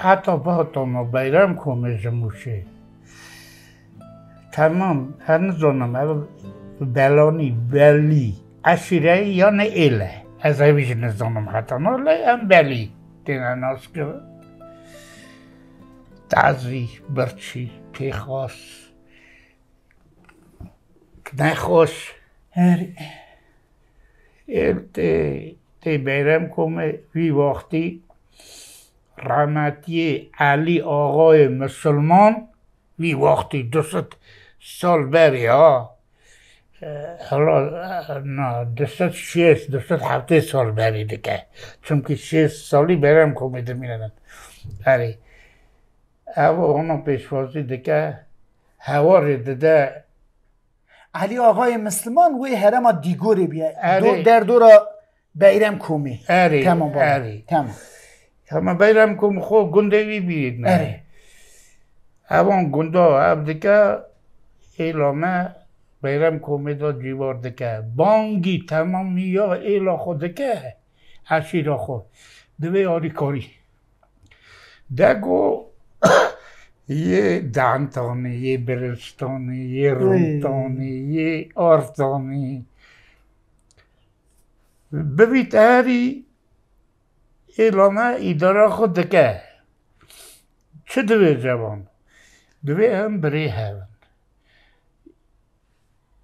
حتی با ما بیرم کنه موشه تمام هنوز اونم بلانی بلی اشیره یا نه ایله از همیش نزانم حتی نه هم بلی دینا ناس که تعذی برچی پیخواست نخوش تی بیرم کنه وی وقتی رحمتی علی آقای مسلمان وی وقتی 200 سال بری ها حالا نه 207 سال بری دیگه چون که 6 سالی برم کنه میرن اری او اونا پیشوازی دیگه هواری دیده علی آقای مسلمان وی هرما دیگوری بیه در دورا بیرم کومی تمام تمام همه بیرم کوم خو گنده وی بید نه اوان گنده اب دیگه ایلامه بیرم کومی دا جیوار دیگه بانگی تمامی یا ایلا خود دیگه اشیرا خود دوی آری کاری دگو یه دانتانی یه برستانی یه رومتانی یه آرتانی ببید هری اعلامه ایداره خود دکه چه دوی جوان دوی هم بری هون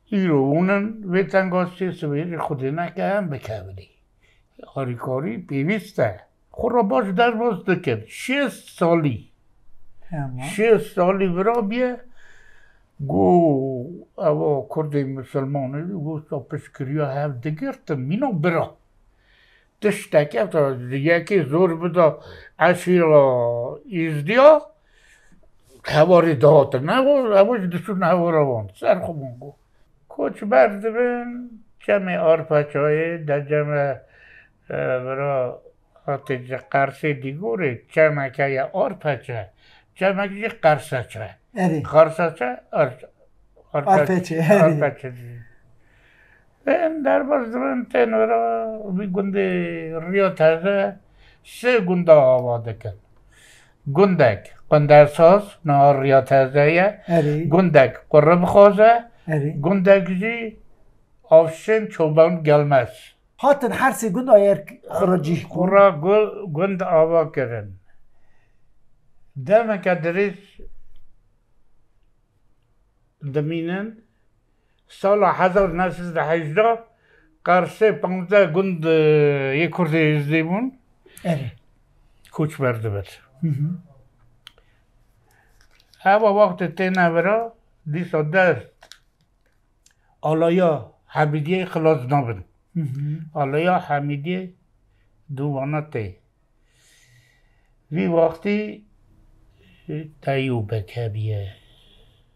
ایرو اونن وی تنگاستی سویری خودی نکه هم بکولی آریکاری پیوسته خود را باش در باز دکر 6 سالی 6 سالی برا بیه گو او کرده مسلمانه گو تا پشکریا هف دگرتم مینو برا تشتکه تا یکی زور بدا اشیرا ایزدیا هواری دهات اوش دشون هوارا سر خوبون گو کوچ بردبن جمع آرپچای در جمع برا آتیج قرصه دیگوره جمع که یا آرپچه جمع که قرصه چه قرصه چه آرپچه در بردبن تن برا بی گنده ریا تازه 3 گنده آواده کن گندک قنده ساز نهار ریا تازه گندک قرب خوازه گندک جی آفشن چوبان گلمز هاتن هر 3 گند آیر خراجی خورا گند آوا کرن دمه که دریس دمینن سال 1918 قرصه 15 گند یک کرده ازدیمون کوچ برده بد اما وقت تینه برا دیسا دست آلایا حمیدیه خلاص نابن آلایا حمیدیه دوانه تی وی وقتی تیوبک هبیه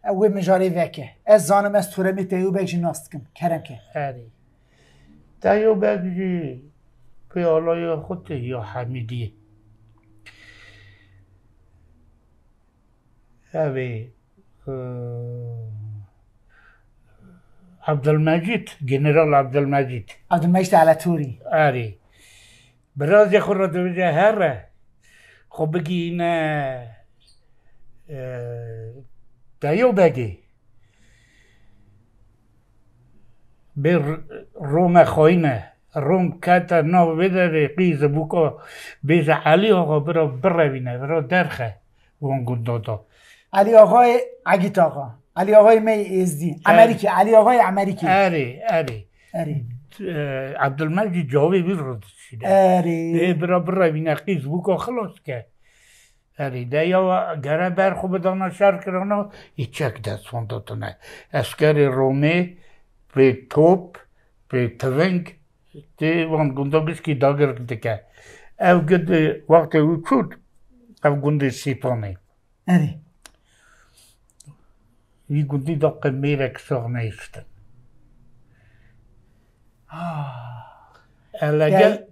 اوه مجاری وکه از زانم از تورمی تیوبک جی ناست کم کرم که اری تیوبک جی پی آلایا خود یا حمیدیه اوه عبدالمجید جنرال عبدالمجید علتوری آری براز خود را دوجه هره خب بگی اینه دایو بگی به روم خوینه روم کتا نو بداره قیز بوکا بیز علی آقا برا بروینه برا درخه وانگون دادا علی آقای عگیت آقا علی آقای می ازدی امریکی علی آقای امریکی اری عبدالمجید جاوی بیرد شده برا بروینه قیز بوکا خلاص که اری دیا گره برخو بدانا شر کرانا ایچک دستوان داتنه اسکر رومی به توپ به توینگ دی وان گنده بسکی داگر دکه او گد وقت او چود او گنده سیپانه اری وی گندی داقه میرک ساغنه ایستن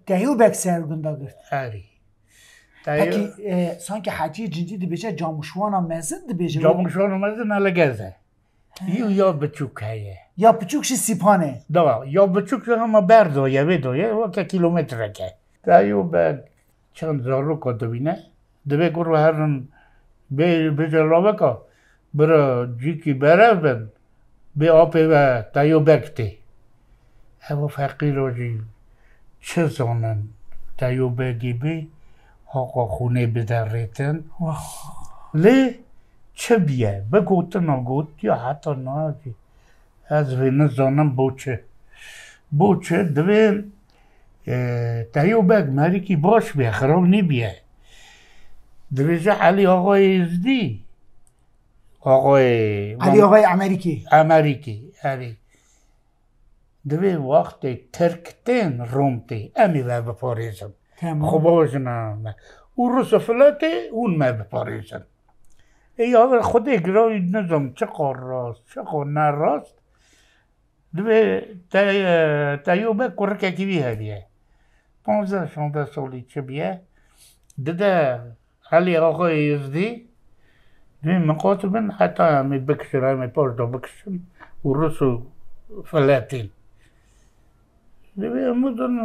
دهیو بک سر گنده گرد اری پکی سانکه حجی جنجی دی بیشه جاموشوانا مزن دی بیشه جاموشوانا مزن الگزه یا بچوک هیه یا بچوکشی سیپانه یا بچوک همه بردویه بدویه وقت کیلومتره که دایو به چند زارو که دوینه دبی کرو هرن به جلوه که برا جیکی بره بن به آپی و تایو بکتی او فقیر آجی چه زانن تایو بگی بی آقا خونه بدریتن لی چه بیه بگوت نگوت یا حتی ناجی از وینه زانم بوچه دوین تایو بگ مری کی باش بیه خراب نی بیه دویجه علی آقای ازدی علی آقای امریکی علی دوی وقت ترکتن رومتی امی و بپاریزن خوب آجنه او روز فلاته اون ما بپاریزن ای آور خود اگرای نظام چه قار راست چه قار نراست دوی تایوبه کرکه کی بیه بیه 15-16 سالی چه بیه دیده علی آقای ازدی دوی مقاطبن حتی همی بکشن همی پاشدا بکشن و روسو فلاتین دوی امودن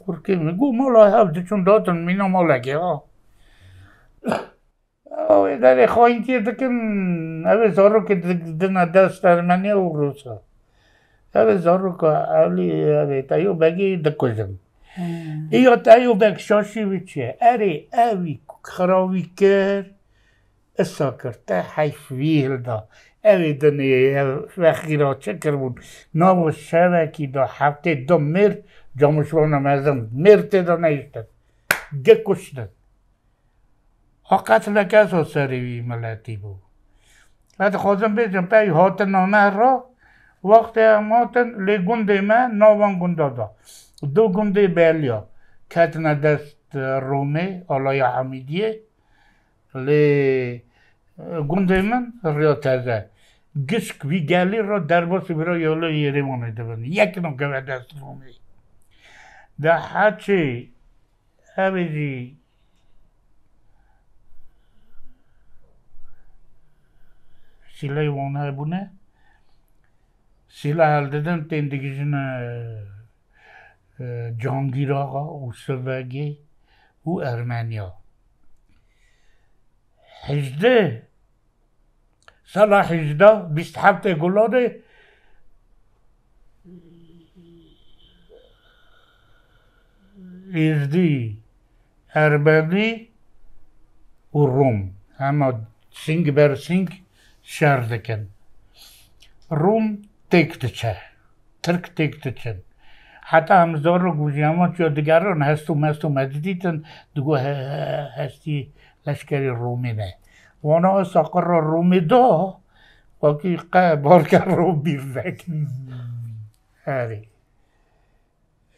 کرکه میگو مولا هفته چون داتن مینا مولا که اوه داره خواهی که دکن اوه زارو که دنا دست ارمنی و روسا اوه زارو که اوه تایو بگی دکوزم ایا تایو بگ شاشی ویچه اره اوی خراوی کر اسا کرده حیف ویل دا اوی دنی وخیرا چه کربون نامو شبکی دا هفته دا مر جامشوانم ازم مرته دا نیشتن گکشتن قتل کسا سریوی ملتی بود حتی خواستم بیشم پی هاتن نامه را وقتی هماتن لی گنده من ناوان گنده دا دو گنده بلیا کتن دست رومه آلای حمیدیه لی گنده من ریا تزه گشک وی گلی را در باسی برای یالا یری مانه دبنی یکی نو که دست رومه ده هچه اویجی silah وانه بونه silah haldedən tendigizinə Cahangir ağa, o Sövəgi, o Erməniya. Hicdə, sala hicdə, 27 guladı izdi Erməni o Rum. Ama sing ber sing şerdeken. Rum tektiçe, Türk tektiçe. Hatta همزارو گوزیاما چه دیگران هستو مدیدیتن دگو هستی لشکری رومی نه وانا ساقر رومی دا باقی بارکر رو بیرک هری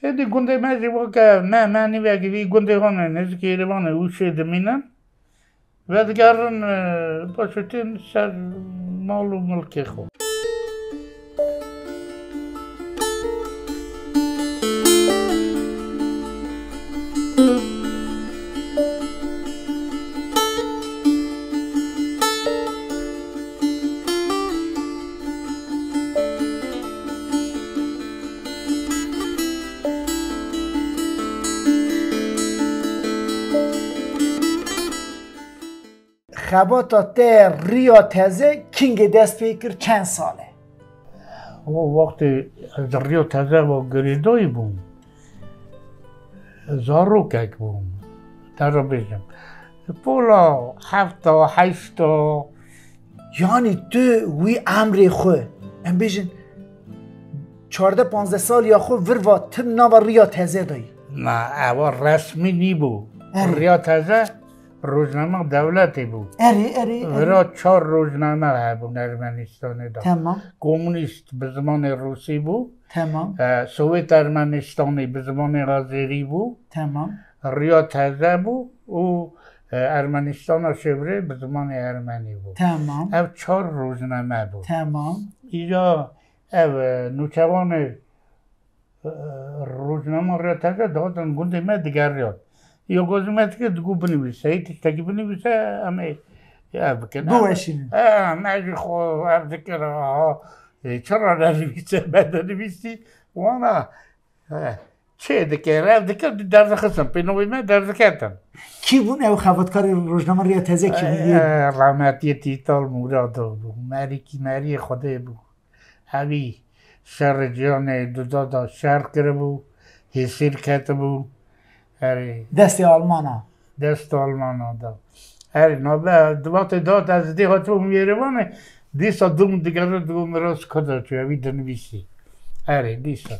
ایدی گنده مزی باکه نه معنی بگی وی گنده هانه نزدیک ایروانه اوشه دمینن و دیگران باشتین سر مال و ملکی خود خباتا ته ریا تازه کینگ دست پیکر چند ساله؟ وقتی از ریا تازه و گریدایی بوم زاروکک بوم در رو بیشم پولا 7-8 یعنی تو وی امری خواه ام بیشن 14-15 سال یا خواه وروا تب ناوا ریا تازه دایی؟ نه اول رسمی نی بو ریا تازه روزنامه دولتی بود. ورا 4 روزنامه بود ارمنستان دا. تمام. کمونیست به زمان روسی بود. تمام. سوویت ارمنستانی به زمان آذری بود. تمام. ریا تازه بود و ارمنستان شبره به زمان ارمنی بود. تمام. او 4 روزنامه بود. تمام. اینجا او نوچوان روزنامه ریا تازه دادن گنده ما دیگر ریاد. یا گذاشت که دو بنویسه، تکی بنویسه همه بکنه. دوشین. ماجی خو ذکر چرا ننویسه بعد نویسی وانا چه دکه رفت دکه درد خستم پینوی من درد کردم کی بون او خواهدکاری روزنامه ریا تازه کی بود؟ رحمتی تیتال مرادو بود مری خوده بود همی شر جان دادا شر کرده بود حسیر کرده بود دست آلمانا دا نابه دوات داد از دیگه تو میروانه دیسا دوم دیگر رو دوم راست کده چو اوی دنویسی دیسا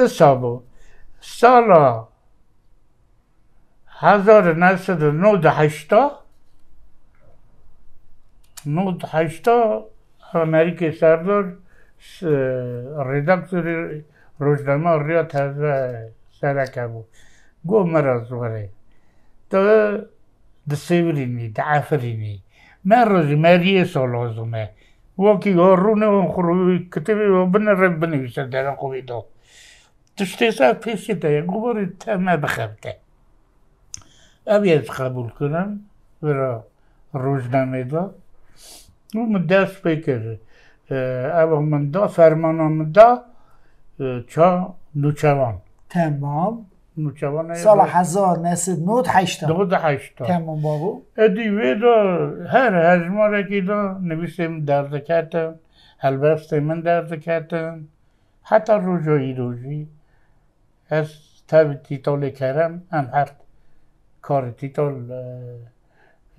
سابو سالا 1980 امریکای سردار ردکتور روزنامه ریا تازه سرکه بود گو مرز وره تو دسیورینی دعفرینی من روزی مریه سال لازمه وکی رونه و خروی کتبی و بنرم بنویسه در خوبی دو تشتیسا پیشی تا یک گوباری تمه بخبته اوی از قبول کنم برا روزنامه دا من دست بکر او من دا فرمانم دا چا نوچوان تمام نوچوان سال 1980 تمام بابو ادی ویدا هر هزماره که دا نویسیم درد کردم البسته من درد کردم حتی روزی از تب تیتال کردم هم هر کار تیتال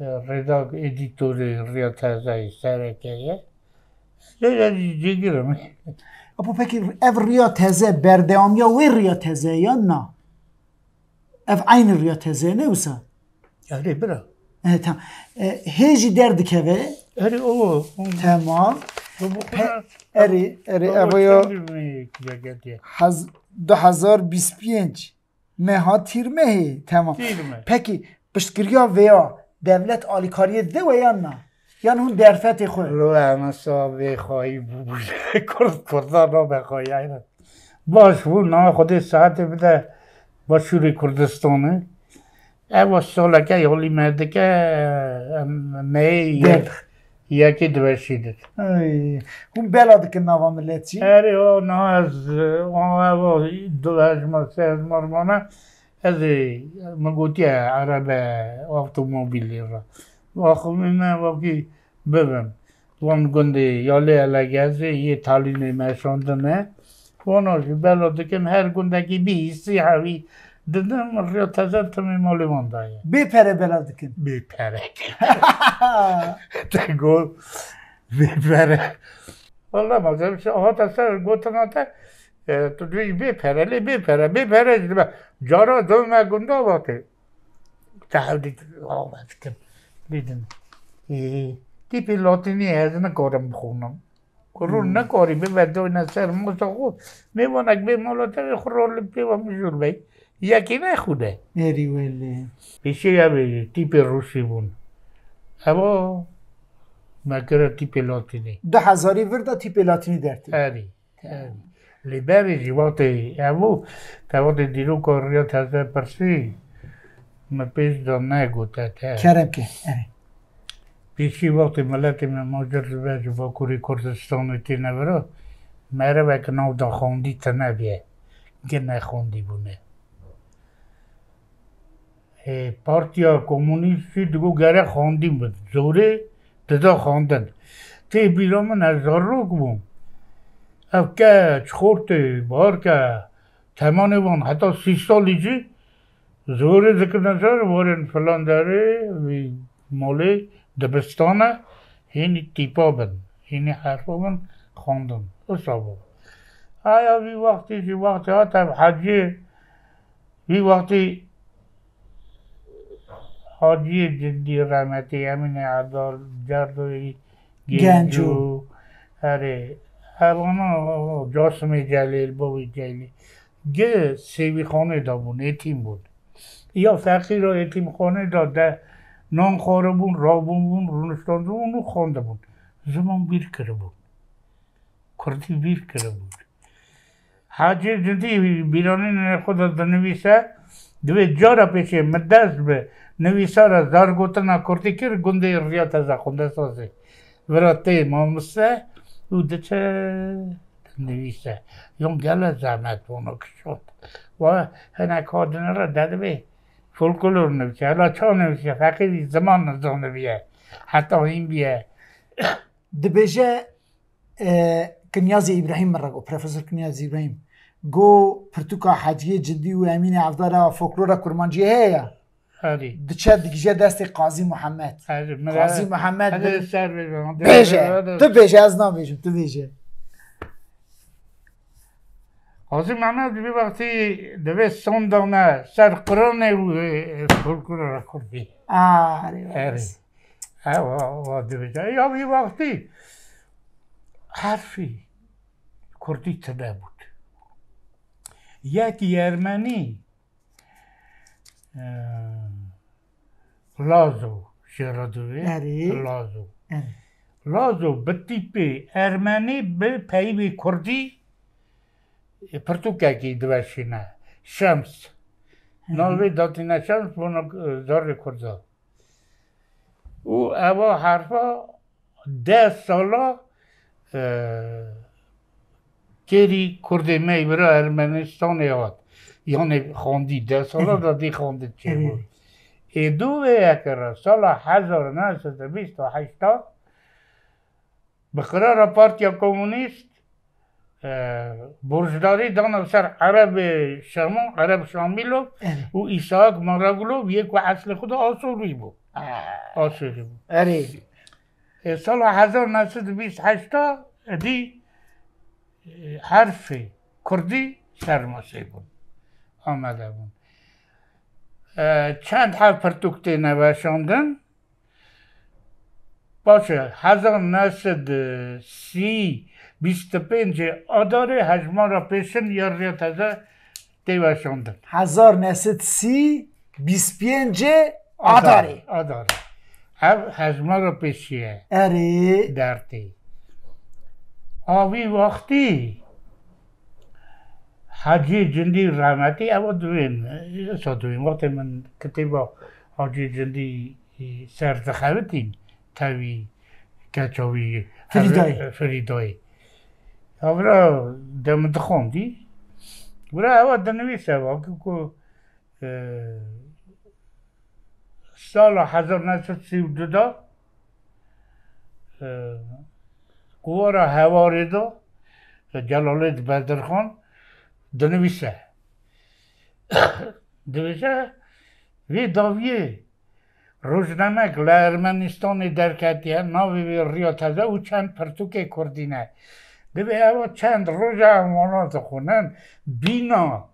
رداگ ادیتور ریا تازه سرکه یه جیگرم اپا پکی اف ریا تازه بردهام یا وی ریا تازه یا نه اف عین ریا تازه نه وسا برا تمام هیچی درد که به او تمام اویا 2025 مها تیر مهی تمام پکی پشتگیریا ویا devlet alikariye de ve yanına. Yani hun derfeti koy. Lo amasa ve khoi Kurdistan رو بخوای اینا باش و نه خود ساعت بده با شوری کردستانه اوا سالا که یالی مرده که می یکی دوشیده هم بلاده که نوا ملتی او نه از اوا دو هجمار سه هجمار مانه از مگوتی عرب اتومبیلی را واخومی من واقعی ببین وان گنده یالی الگازه یه تالینه مشاندنه واناشی بلاده که هر گنده که بیستی هاوی دیدم ریا تازه تمی مالی ماندایه بپره بلاده که بپره تگو بپره والله مازم ها تسر گوتن آتا تو دویش بپره جارا دومه گنده باته تحویل آمد که دیدن تیپی لاتینی از نکارم بخونم کرون نکاری به ودوی نسر موسا خود میوانک به مالاتر خورال پیوام جور بی یکی نخوده اری ولی پیشی یا به تیپ روسی بون اما مکره تیپ لاتینی 2000 ورده تیپ لاتینی درتی اری لیبری جیواتی امو تاوات دیرو کار ریا تازه پرسی ما پیش دار نگوته کرم که پیشی وقتی ملتی من ماجر زباج با کوری کردستان تی نبرا مره وک نو دا خوندی تا نبیه که نخوندی بونه پارتیا کمونیستی دگو گره خوندیم بود زوره تدا خوندن تی بیرا من هزار روک بوم اف که چخورته بار که تمانه بان حتی 30 سالی جی زوره ذکر نظر وارن فلان داره ماله دبستانه هینی تیپا بن هینی حرفا بن خوندن اصابه آیا وی وقتی ها تب حجی وی وقتی حاجی جدی رحمتی امین عدال جردوی گنجو اره هوانا جاسم جلیل باوی جلیل گه سیوی خانه دا بون ایتیم بود یا فقیر را ایتیم خانه داده نان خواره بون رابون بون رونستان بون اونو خانده بون زمان بیر کرده بود کردی بیر کرده بود حاجی جدی بیرانی خود دنویسه دوی جارا پیشه مدست به نویسه را زارگوتنا کردی کر گنده ریا تازه خونده سازه وراته مامسه او دچه نویسه یون گله زحمت بونو کشوند و هنک هادنه را داده به فولکلور نویسه حالا چا نویسه فقیری زمان نزانه بیه حتی این بیه دبیجه کنیازی ابراهیم مرگو پروفسور کنیازی ابراهیم گو پرتوکا حجیه جدی و امین عبدالله فولکلور کرمانجی هیا دچه دیگه دست قاضی محمد قاضی محمد بیجه تو بیجه از نام بیجم تو بیجه قاضی محمد بی وقتی دوی سندانه سر قرآن فولکلور کردی یا بی وقتی حرفی کردی تده بود یکی ارمنی لازو شیرادوی لازو به تیپ ارمنی به پیوی کردی پرتوکاکی دوشینه شمس نالوی داتینه شمس بونو زار کرده او اوا حرفا 10 سالا کری کرده می برای ارمنستان یاد یعنی خوندی 10 سالا دادی خوندی چه بود ایدو اکر سال 1928 به قرار پارتیا کمونیست برجداری دانه سر عرب شامیلو و ایساق مراغلو یک و اصل خود آسوری بود سال 1928 دی حرف کردی سرماسه بود آمده بود چند حرف پرتوکته نوشاندن باشه 1925 آداره هجمان را پیشن یا ریاضه دیوشاندن 1925 آداره هجمان را پیشیه اره درتی آوی وقتی حاجی جندی رحمتی اما دوین وقتی من کتیبا حاجی جندی سرزخوتیم تاوی کچاوی فریدای برا دم دخوندی برا اما دنویسه واقع که سال 1932 قوارا هواری دو جلالت بدرخان دنویسه وی داویه روزنامه لرمنستان درکتیه ناوی ریاضه و چند پرتوک کردینه دوی اوا چند روز امانات خونن بینا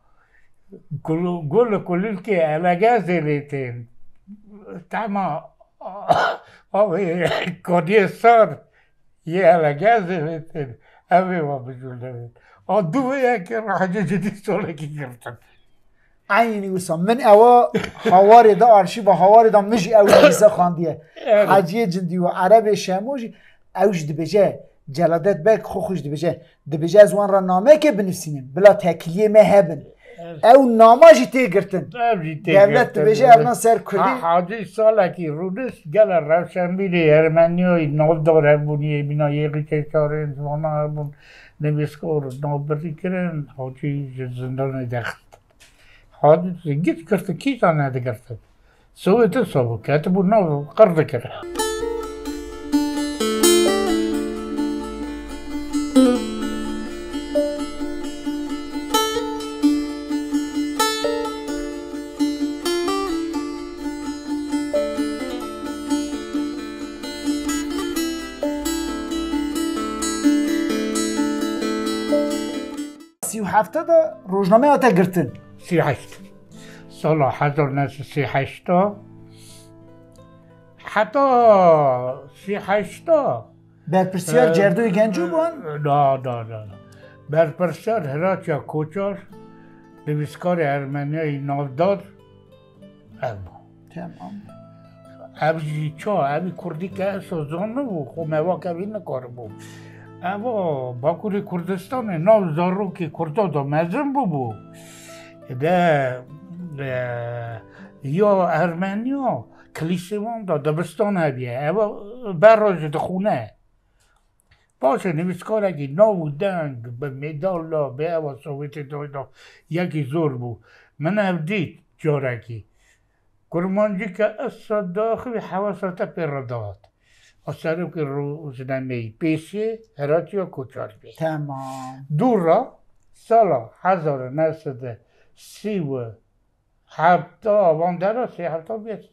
گل کلیل که علگه زیلیتین تما آوی کادی سار یه علگه زیلیتین اوی و بجولده دوی که راجع جدی ساله که گرفتن عینی وسام من اوا حواری دا آرشیو حواری دا مش او دیسه خواندیه حاجی جندی و عرب شاموجی اوج دبجه جلادت بک خوش دبجه از وان را نامه که بنویسیم بلا تکلیه مهبن او نامه تی گرتن دولت دبجه افنا سر کلی حاجی ساله که رودش گل روشنبیری ارمنیای نافدار بونیه بینا یقی که چاره انزوانا بون نویسکار نابری کرن حاجی زندان دخت حاجی گیت کرده کی تانه ده کرده سویت سوو که ات بود نو قرد کرده هفته دا روزنامه آتا گرتن 38 سال 1938 حتی 38 برپرسیار جردوی گنجو بان؟ نه برپرسیار هراچیا کوچار نویسکار ارمنیای نافدار تمام ابجی چا ابی کردی که سوزان نبود خب مواقع نکار بود اما باکوری کردستان ناو زارو که کردا دا مزن بو ده یا ارمنیا کلیسیوان دا دبستان هبیه اما براج ده خونه باشه نویسکارگی ناو دنگ به مدالا به اوا سویت دایدا یکی زور بو من افدید جارگی کرمانجی که اصلا داخل حواسات پر داد اصلا که روزنامه پیشی هراتی و کوچار بید تمام دورا سالا 1937 واندرا 37 بیست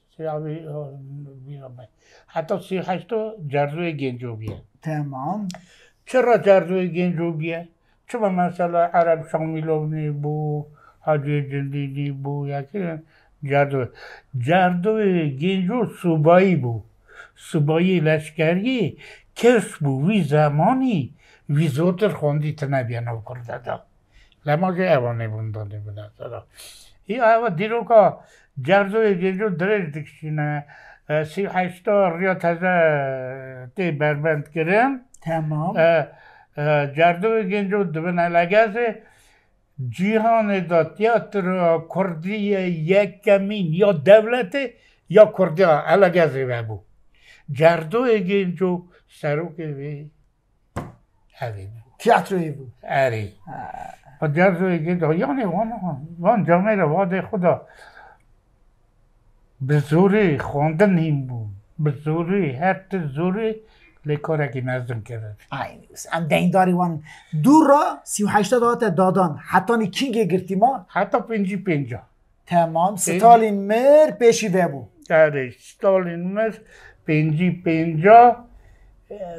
حتی 38 جردوی گنجوبیه تمام چرا جردوی گنجوبیه؟ چون مثلا عرب شامیلونی بو حاجی جندیدی بو یکی جردوی گنجو صوبایی بو صوبایی لشکری کش بو وی زمانی وی زودتر خوندی تنبیه نو کرده دا لما جه اوانه بوندانه بوده سرا ای اوه دیرو که جردوی گنجو درش دکشینه 38 ریا تازه تی بربند کرن تمام جردوی گنجو دبنه لگزه جیهان دا تیاتر کردی یک کمین یا دولت یا کردی الگزه ببو جردوی گنجو سروک وی اوی بو تیاتروی بود اری و جردوی گنجو یعنی وان جامعه را واده خدا به زوری خواندن این بود به زوری هر زوری لیکارکی نزدن کرد ام دینداری وان دور را 38 دادات دادان حتی نی کینگ گرتی ما حتی 50 تمام ستالین مر پیشی ببو اره ستالین مر 50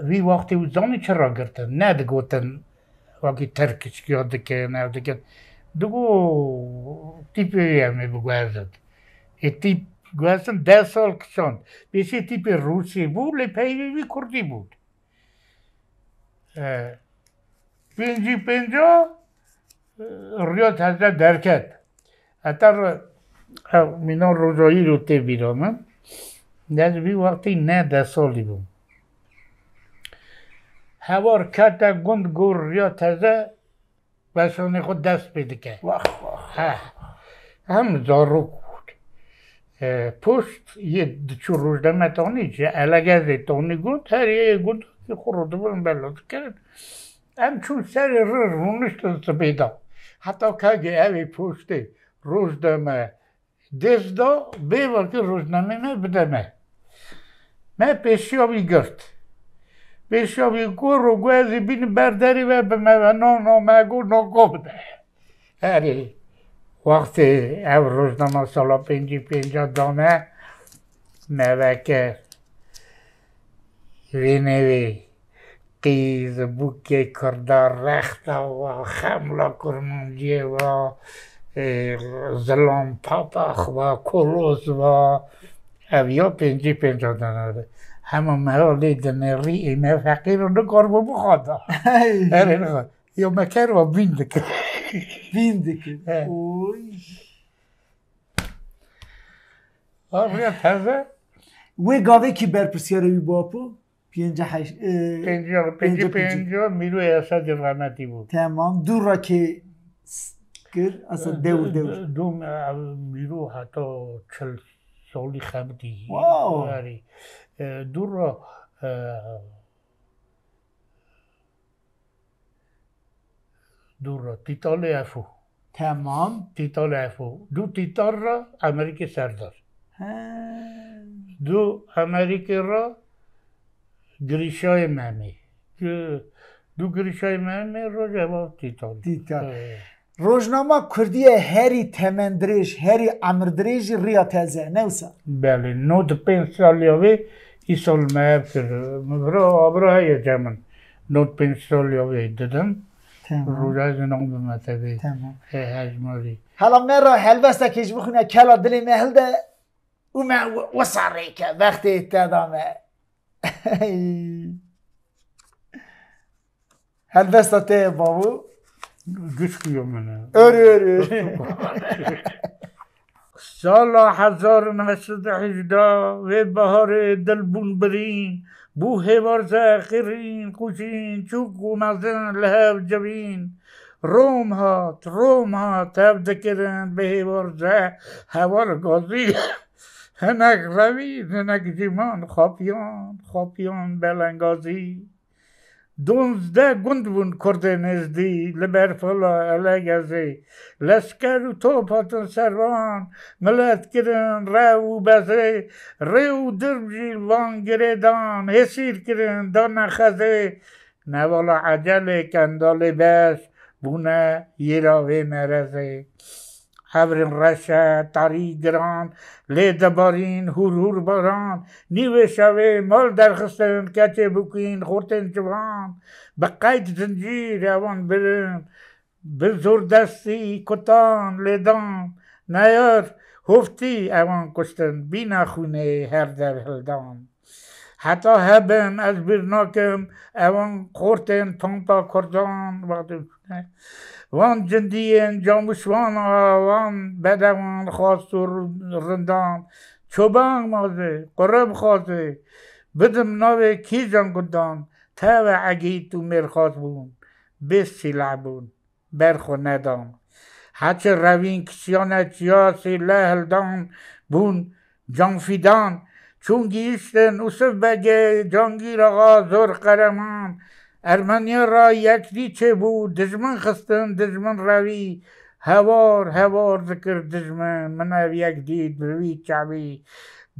وی وقتی او زانی چرا گرتن نه دگوتن وقتی ترکش کیاده که نه دگه دگو تیپی همه بگوزد ای تیپ گوزن 10 سال کشان بیشی تیپ روسی بود لی پیوی کردی بود 50 ریاض حضرت درکت اتر مینا روزایی رو تی بیرامن نزوی وقتی نه 10 سالی بود هوار کتا گند گور ریاض تازه بسانه خود دست پیدا کرد هم زاروک بود پشت یه چو روزنامه تانی چه الگزه تانی گند هر یه گند که خورده بودن بلاد کرد هم چون سر رونشت پیدا حتی که اوی پشت روزنامه دست دا بیوار که روزنامه بدمه من پیشیابی گرد پیشیابی گور رو گوزی بین برداری و به مونان مگو نگفته اری وقتی او روزنامه سالا 50 دانه نوکر وینوی قیز بوکی کردار رخت و خملا کرمانجی و زلام پاپخ و کلوز و اویا 50 دانه همه محالی دنری اینه فقیر رو نکار بخواده اره نخواد یا مکر و بینده که اوی آره تازه وی گاوه کی برپرسیاره باپو 50 میرو ایاسد رحمتی بود تمام دور را که گر اصلا دو میرو حتی 40 سالی خمدی واو دور را تیتال افو تمام تیتال افو دو تیتال را امریکی سردار دو امریکی را گریشای مهمی دو گریشای مهمی را جواب تیتال روزنامه کردی هری تمندریش هری امردریش ریا تازه نوسا بله 95 سالیاوی ای سال مهب کرد آبرا های جمن 95 سالیاوی دادم روزای نام به مطبی هجماری حالا من را حلوسته کش بخونه کلا دلی محل ده او من وصاره که وقتی اتدامه حلوسته ته بابو گوش کیو منه اره سال 1918 و بهار دلبون برین بو هوار زاخرین خوشین چوک و مزن لحب جبین روم هات هفته کرن به هوار زا هوار گازی هنک روی هنک جیمان خاپیان بلنگازی 12 گند بون کرد نزدی لبر فلا الگزی لشکر و توپاتن سروان ملت کرن رو بزه رو دربجی وان گردان حسیر کرن دان خزه نوالا عجله کندال بش بونه یراوه نرزه هورن رشه تاری گران لیده بارین هور باران نیوه شوه مال درخستن کچه بکین خورتن جوان به قید زنجیر اوان برن به زور دستی کتان لیدان نیار هفتی اوان کشتن بینا خونه هر در هلدان حتی هبن از برناکم اوان خورتن پانتا کردان وان جندین جاموشوان وان بدوان خواست و رندان چوبان مازه قرب خواسته بدم ناوه کی جان گدان تا و عگی تو مرخواست بون بس سیلع بون برخو ندان هچه روین کسیانه چیاسی لهلدان بون جان فیدان چون گیشتن اصف بگه جانگیر آقا زور قرمان ارمنیا را یک دیچه بود دجمن خستن دجمن روی هوار ذکر دجمن منو یک دید بروی چعبی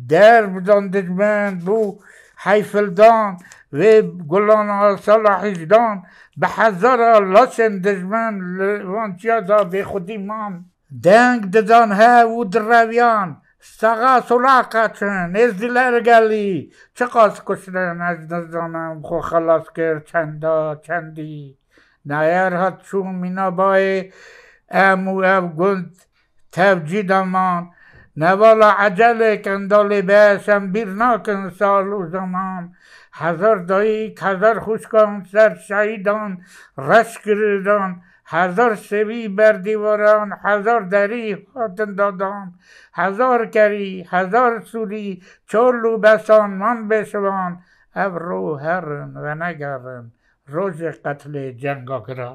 در بدان دجمن بو حیفلدان و گلان صلاحیجدان به هزار لاشن دجمن وانچیا دا به خودی مان دنگ ددان ها و درویان ساقا سلاقا چن از دیلر گلی چقاس کشتن از نزدانم خو خلاص کرد چندی نایر هات چون مینا بای امو گند تفجید امان نوالا عجله کندال بشم بیر ناکن سال و زمان هزار دایک هزار خوشکان سر شهیدان رش کردان هزار سوی بر دیواران هزار دری هاتن دادان هزار کری هزار سوری چولو بسان من بشوان او رو هرن و نگرن روز قتل جنگا کرا